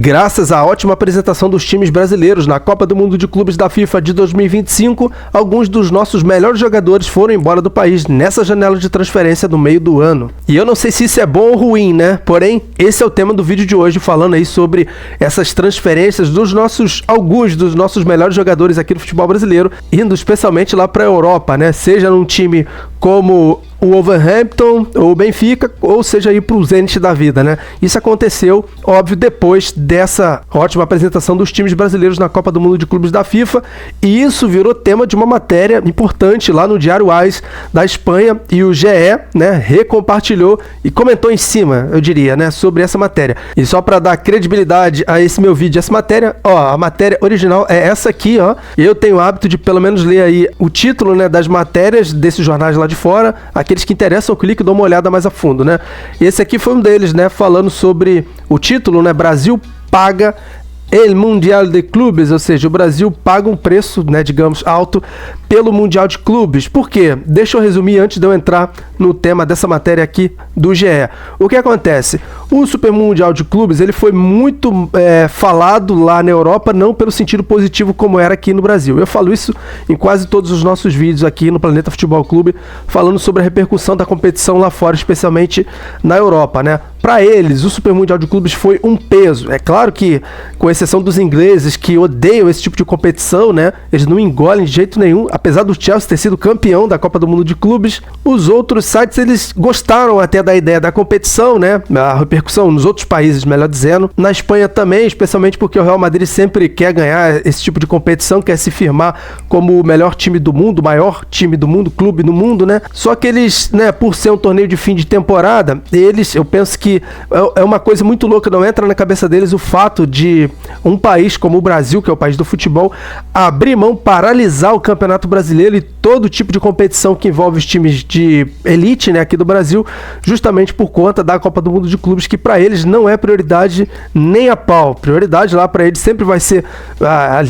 Graças à ótima apresentação dos times brasileiros na Copa do Mundo de Clubes da FIFA de 2025, alguns dos nossos melhores jogadores foram embora do país nessa janela de transferência no meio do ano. E eu não sei se isso é bom ou ruim, né? Porém, esse é o tema do vídeo de hoje, falando aí sobre essas transferências alguns dos nossos melhores jogadores aqui do futebol brasileiro, indo especialmente lá para a Europa, né? Seja num time como o Wolverhampton ou o Benfica, ou seja aí para o Zenit da vida, né? Isso aconteceu, óbvio, depois dessa ótima apresentação dos times brasileiros na Copa do Mundo de Clubes da FIFA, e isso virou tema de uma matéria importante lá no Diário AS da Espanha, e o GE, né, recompartilhou e comentou em cima, eu diria, né, sobre essa matéria. E só para dar credibilidade a esse meu vídeo, essa matéria, ó, a matéria original é essa aqui, ó. Eu tenho o hábito de pelo menos ler aí o título, né, das matérias desses jornais lá de fora. Aqueles que interessam, eu clico e dou uma olhada mais a fundo, né? Esse aqui foi um deles, né? Falando sobre o título, né? Brasil paga El Mundial de Clubes, ou seja, o Brasil paga um preço, né, digamos, alto pelo Mundial de Clubes. Por quê? Deixa eu resumir antes de eu entrar no tema dessa matéria aqui do GE. O que acontece? O Super Mundial de Clubes, ele foi muito falado lá na Europa, não pelo sentido positivo como era aqui no Brasil. Eu falo isso em quase todos os nossos vídeos aqui no Planeta Futebol Clube, falando sobre a repercussão da competição lá fora, especialmente na Europa, né? Para eles, o Super Mundial de Clubes foi um peso. É claro que, com exceção dos ingleses que odeiam esse tipo de competição, né? Eles não engolem de jeito nenhum. Apesar do Chelsea ter sido campeão da Copa do Mundo de Clubes, os outros sites, eles gostaram até da ideia da competição, né? A repercussão nos outros países, melhor dizendo. Na Espanha também, especialmente porque o Real Madrid sempre quer ganhar esse tipo de competição, quer se firmar como o melhor time do mundo, o maior time do mundo, clube do mundo, né? Só que eles, né, por ser um torneio de fim de temporada, eu penso que é uma coisa muito louca, não entra na cabeça deles o fato de um país como o Brasil, que é o país do futebol, abrir mão, paralisar o Campeonato Brasileiro e todo tipo de competição que envolve os times de elite, né, aqui do Brasil, justamente por conta da Copa do Mundo de Clubes, que para eles não é prioridade nem a pau. Prioridade lá para eles sempre vai ser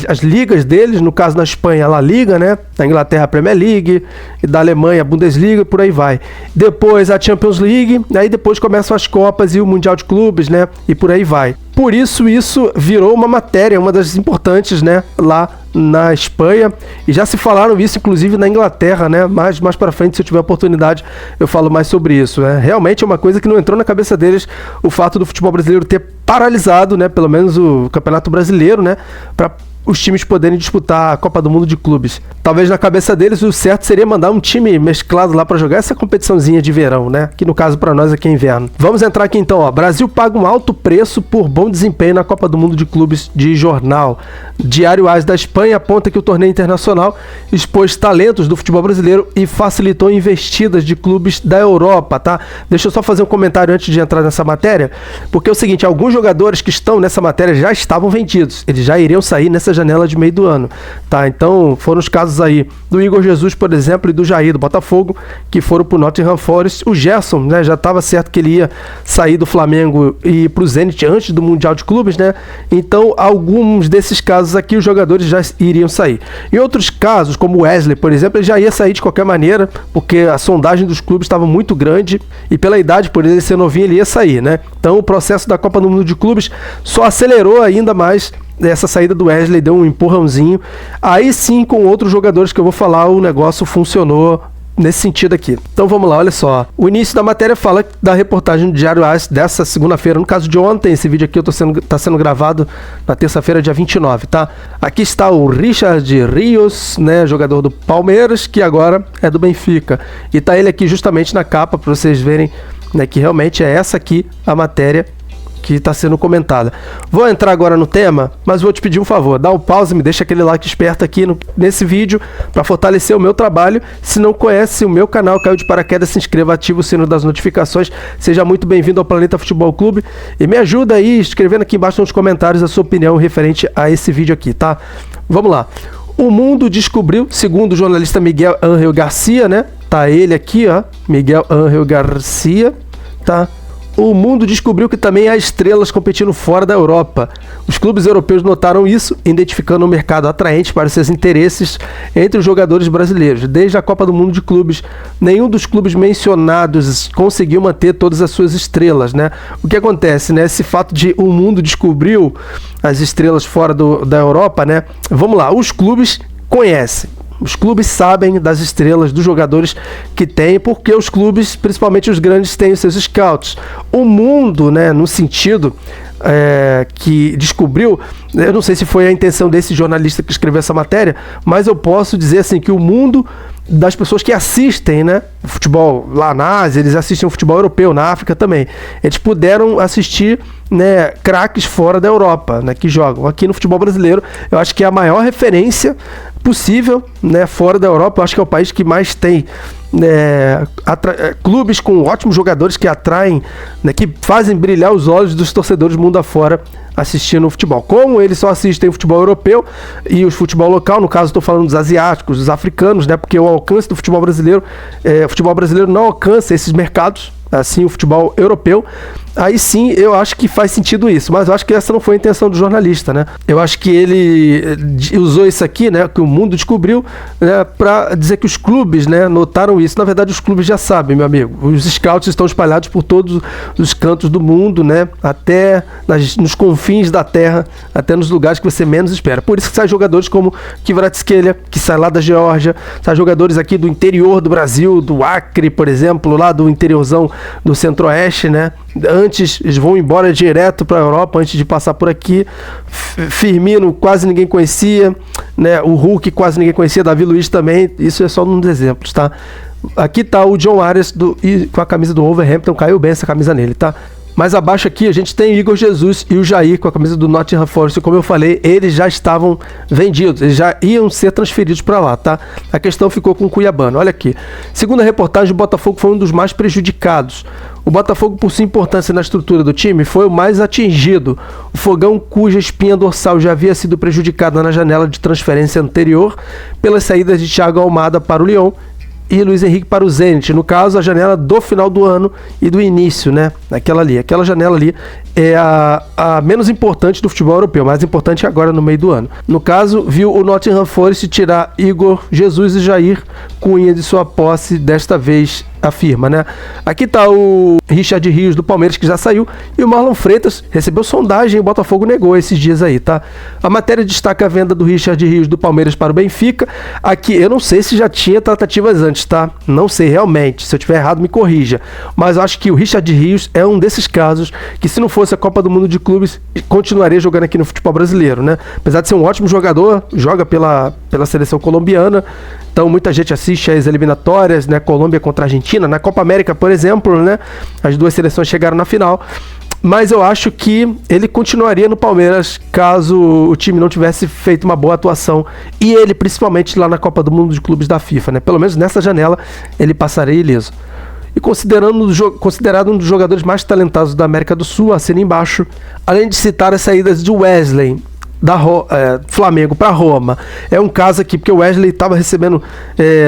as ligas deles, no caso na Espanha, a La Liga, né, na Inglaterra a Premier League, e da Alemanha a Bundesliga, e por aí vai. Depois a Champions League, aí depois começam as Copas e o Mundial de Clubes, né, e por aí vai. Por isso virou uma matéria, uma das importantes, né, lá na Espanha, e já se falaram isso inclusive na Inglaterra, né, mais para frente, se eu tiver oportunidade, eu falo mais sobre isso, né. Realmente é uma coisa que não entrou na cabeça deles, o fato do futebol brasileiro ter paralisado, né, pelo menos o Campeonato Brasileiro, né, para os times poderem disputar a Copa do Mundo de Clubes. Talvez na cabeça deles o certo seria mandar um time mesclado lá para jogar essa competiçãozinha de verão, né? Que no caso para nós aqui é inverno. Vamos entrar aqui então, ó. Brasil paga um alto preço por bom desempenho na Copa do Mundo de Clubes de jornal. Diário AS da Espanha aponta que o torneio internacional expôs talentos do futebol brasileiro e facilitou investidas de clubes da Europa, tá? Deixa eu só fazer um comentário antes de entrar nessa matéria, porque é o seguinte, alguns jogadores que estão nessa matéria já estavam vendidos, eles já iriam sair nessa janela de meio do ano, tá? Então foram os casos aí do Igor Jesus, por exemplo, e do Jair do Botafogo, que foram pro Nottingham Forest. O Gerson, né, já estava certo que ele ia sair do Flamengo e ir pro Zenit antes do Mundial de Clubes, né? Então alguns desses casos aqui os jogadores já iriam sair. Em outros casos, como o Wesley, por exemplo, ele já ia sair de qualquer maneira, porque a sondagem dos clubes estava muito grande e pela idade, por ele ser novinho, ele ia sair, né? Então o processo da Copa do Mundo de Clubes só acelerou ainda mais essa saída do Wesley, deu um empurrãozinho. Aí sim, com outros jogadores que eu vou falar, o negócio funcionou nesse sentido aqui. Então vamos lá, olha só. O início da matéria fala da reportagem do Diário AS dessa segunda-feira, no caso de ontem. Esse vídeo aqui tá sendo gravado na terça-feira, dia 29, tá? Aqui está o Richard Rios, né, jogador do Palmeiras, que agora é do Benfica. E tá ele aqui justamente na capa, para vocês verem, né, que realmente é essa aqui a matéria que está sendo comentada. Vou entrar agora no tema, mas vou te pedir um favor, dá um pause, me deixa aquele like esperto aqui nesse vídeo para fortalecer o meu trabalho. Se não conhece o meu canal, caiu de paraquedas, se inscreva, ativa o sino das notificações, seja muito bem-vindo ao Planeta Futebol Clube e me ajuda aí escrevendo aqui embaixo nos comentários a sua opinião referente a esse vídeo aqui, tá? Vamos lá. O mundo descobriu, segundo o jornalista Miguel Ángel Garcia, né? Tá ele aqui, ó, Miguel Ángel Garcia, tá? O mundo descobriu que também há estrelas competindo fora da Europa. Os clubes europeus notaram isso, identificando um mercado atraente para seus interesses entre os jogadores brasileiros. Desde a Copa do Mundo de Clubes, nenhum dos clubes mencionados conseguiu manter todas as suas estrelas, né? O que acontece, né? Esse fato de o mundo descobriu as estrelas fora da Europa, né? Vamos lá, os clubes conhecem. Os clubes sabem das estrelas, dos jogadores que tem, porque os clubes, principalmente os grandes, têm os seus scouts. O mundo, né, no sentido que descobriu, eu não sei se foi a intenção desse jornalista que escreveu essa matéria, mas eu posso dizer assim que o mundo das pessoas que assistem, né, futebol lá na Ásia, eles assistem o futebol europeu, na África também. Eles puderam assistir, né, craques fora da Europa, né, que jogam. Aqui no futebol brasileiro, eu acho que é a maior referência possível, né, fora da Europa. Eu acho que é o país que mais tem clubes com ótimos jogadores que atraem, né, que fazem brilhar os olhos dos torcedores mundo afora assistindo o futebol. Como eles só assistem o futebol europeu e o futebol local, no caso estou falando dos asiáticos, dos africanos, né, porque o alcance do futebol brasileiro não alcança esses mercados, assim o futebol europeu. Aí sim, eu acho que faz sentido isso, mas eu acho que essa não foi a intenção do jornalista, né? Eu acho que ele usou isso aqui, né, que o mundo descobriu, né, para dizer que os clubes, né, notaram isso. Na verdade, os clubes já sabem, meu amigo. Os scouts estão espalhados por todos os cantos do mundo, né, até nos confins da terra, até nos lugares que você menos espera. Por isso que saem jogadores como Kvaratskhelia, que sai lá da Geórgia, saem jogadores aqui do interior do Brasil, do Acre, por exemplo, lá do interiorzão do Centro-Oeste, né? Antes, eles vão embora direto para a Europa antes de passar por aqui. Firmino quase ninguém conhecia, né? O Hulk quase ninguém conhecia, Davi Luiz também. Isso é só um dos exemplos, tá? Aqui tá o John Arias com a camisa do Wolverhampton, caiu bem essa camisa nele, tá? Mais abaixo aqui a gente tem Igor Jesus e o Jair com a camisa do Nottingham Forest. Como eu falei, eles já estavam vendidos, eles já iam ser transferidos para lá, tá? A questão ficou com o Cuiabano. Olha aqui. Segundo a reportagem, o Botafogo foi um dos mais prejudicados. O Botafogo, por sua importância na estrutura do time, foi o mais atingido. O Fogão, cuja espinha dorsal já havia sido prejudicada na janela de transferência anterior pelas saídas de Thiago Almada para o Lyon e Luiz Henrique para o Zenit. No caso, a janela do final do ano e do início, né? Aquela janela ali é a menos importante do futebol europeu, mais importante agora no meio do ano. No caso, viu o Nottingham Forest tirar Igor Jesus e Jair Cunha de sua posse, desta vez afirma, né? Aqui tá o Richard Rios do Palmeiras, que já saiu, e o Marlon Freitas recebeu sondagem e o Botafogo negou esses dias aí, tá? A matéria destaca a venda do Richard Rios do Palmeiras para o Benfica. Aqui, eu não sei se já tinha tratativas antes, tá? Não sei realmente, se eu tiver errado me corrija, mas eu acho que o Richard Rios é um desses casos que, se não fosse a Copa do Mundo de Clubes, continuaria jogando aqui no futebol brasileiro, né? Apesar de ser um ótimo jogador, joga pela seleção colombiana. Então muita gente assiste às eliminatórias, né? Colômbia contra a Argentina, na Copa América, por exemplo, né? As duas seleções chegaram na final. Mas eu acho que ele continuaria no Palmeiras caso o time não tivesse feito uma boa atuação. E ele, principalmente lá na Copa do Mundo de Clubes da FIFA, né? Pelo menos nessa janela ele passaria ileso. E considerado um dos jogadores mais talentosos da América do Sul, assina embaixo, além de citar as saídas de Wesley Flamengo para Roma. É um caso aqui, porque o Wesley estava recebendo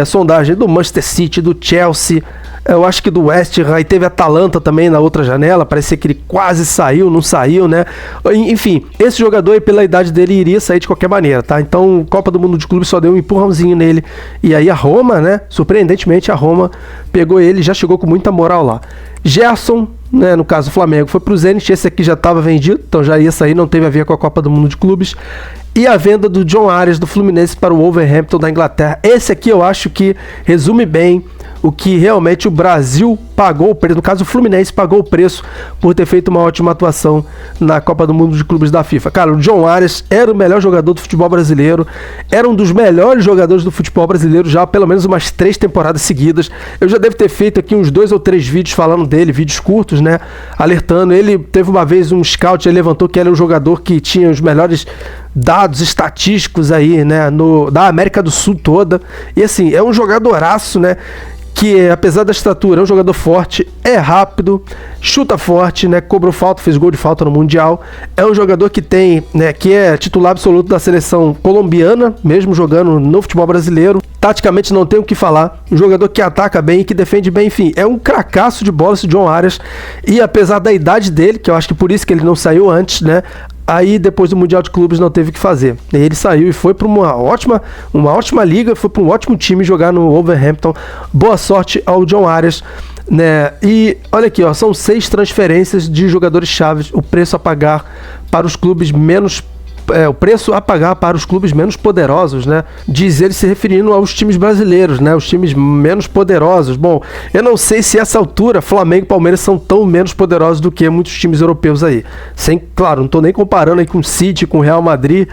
sondagem do Manchester City, do Chelsea, eu acho que do West Ham, e teve a Atalanta também na outra janela, parecia que ele quase saiu, não saiu, né? Enfim, esse jogador, pela idade dele, iria sair de qualquer maneira, tá? Então, Copa do Mundo de Clubes só deu um empurrãozinho nele, e aí a Roma, né? Surpreendentemente, a Roma pegou ele e já chegou com muita moral lá. Gerson, né, no caso do Flamengo, foi pro Zenit, esse aqui já estava vendido, então já ia sair, não teve a ver com a Copa do Mundo de Clubes. E a venda do John Arias do Fluminense para o Wolverhampton da Inglaterra. Esse aqui eu acho que resume bem o que realmente o Brasil pagou o preço, no caso o Fluminense pagou o preço por ter feito uma ótima atuação na Copa do Mundo de Clubes da FIFA. Cara, o John Arias era o melhor jogador do futebol brasileiro, era um dos melhores jogadores do futebol brasileiro já há pelo menos umas 3 temporadas seguidas. Eu já devo ter feito aqui uns 2 ou 3 vídeos falando dele, vídeos curtos, né, alertando. Ele teve uma vez um scout, ele levantou que era o jogador que tinha os melhores dados estatísticos aí, né, da América do Sul toda. E assim, é um jogadoraço, né, que apesar da estatura, é um jogador forte, é rápido, chuta forte, né, cobrou falta, fez gol de falta no Mundial. É um jogador que tem, né, que é titular absoluto da seleção colombiana, mesmo jogando no futebol brasileiro. Taticamente não tem o que falar, um jogador que ataca bem e que defende bem, enfim, é um cracaço de bola esse John Arias, e apesar da idade dele, que eu acho que por isso que ele não saiu antes, né, aí depois do Mundial de Clubes não teve o que fazer. Ele saiu e foi para uma ótima liga, foi para um ótimo time jogar no Wolverhampton. Boa sorte ao John Arias, né? E olha aqui, ó, são 6 transferências de jogadores chaves, o preço a pagar para os clubes menos poderosos, né? Diz ele se referindo aos times brasileiros, né? Os times menos poderosos. Bom, eu não sei se a essa altura Flamengo e Palmeiras são tão menos poderosos do que muitos times europeus aí. Claro, não tô nem comparando aí com o City, com o Real Madrid,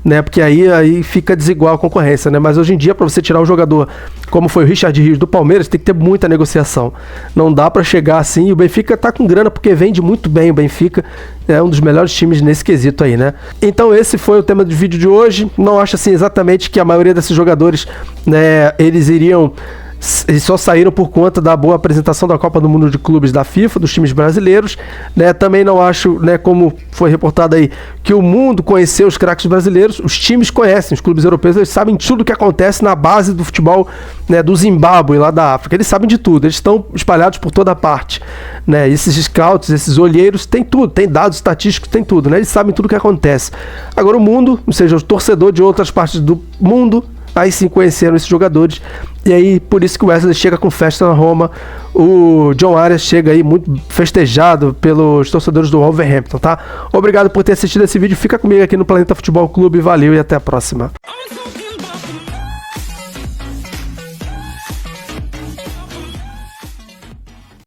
né? Porque aí fica desigual a concorrência, né? Mas hoje em dia, para você tirar um jogador como foi o Richard Rios do Palmeiras, tem que ter muita negociação. Não dá para chegar assim. E o Benfica tá com grana porque vende muito bem. O Benfica é um dos melhores times nesse quesito aí, né? Então esse foi o tema do vídeo de hoje. Não acho assim exatamente que a maioria desses jogadores, né, eles só saíram por conta da boa apresentação da Copa do Mundo de Clubes da FIFA, dos times brasileiros, né? Também não acho, né, como foi reportado aí, que o mundo conheceu os craques brasileiros. Os times conhecem, os clubes europeus, eles sabem tudo o que acontece na base do futebol, né, do Zimbábue, lá da África. Eles sabem de tudo, eles estão espalhados por toda parte, né? Esses scouts, esses olheiros, tem tudo, tem dados estatísticos, tem tudo, né? Eles sabem tudo o que acontece. Agora o mundo, ou seja, o torcedor de outras partes do mundo, aí sim conheceram esses jogadores, e aí por isso que o Wesley chega com festa na Roma, o John Arias chega aí muito festejado pelos torcedores do Wolverhampton, tá? Obrigado por ter assistido esse vídeo, fica comigo aqui no Planeta Futebol Clube, valeu e até a próxima.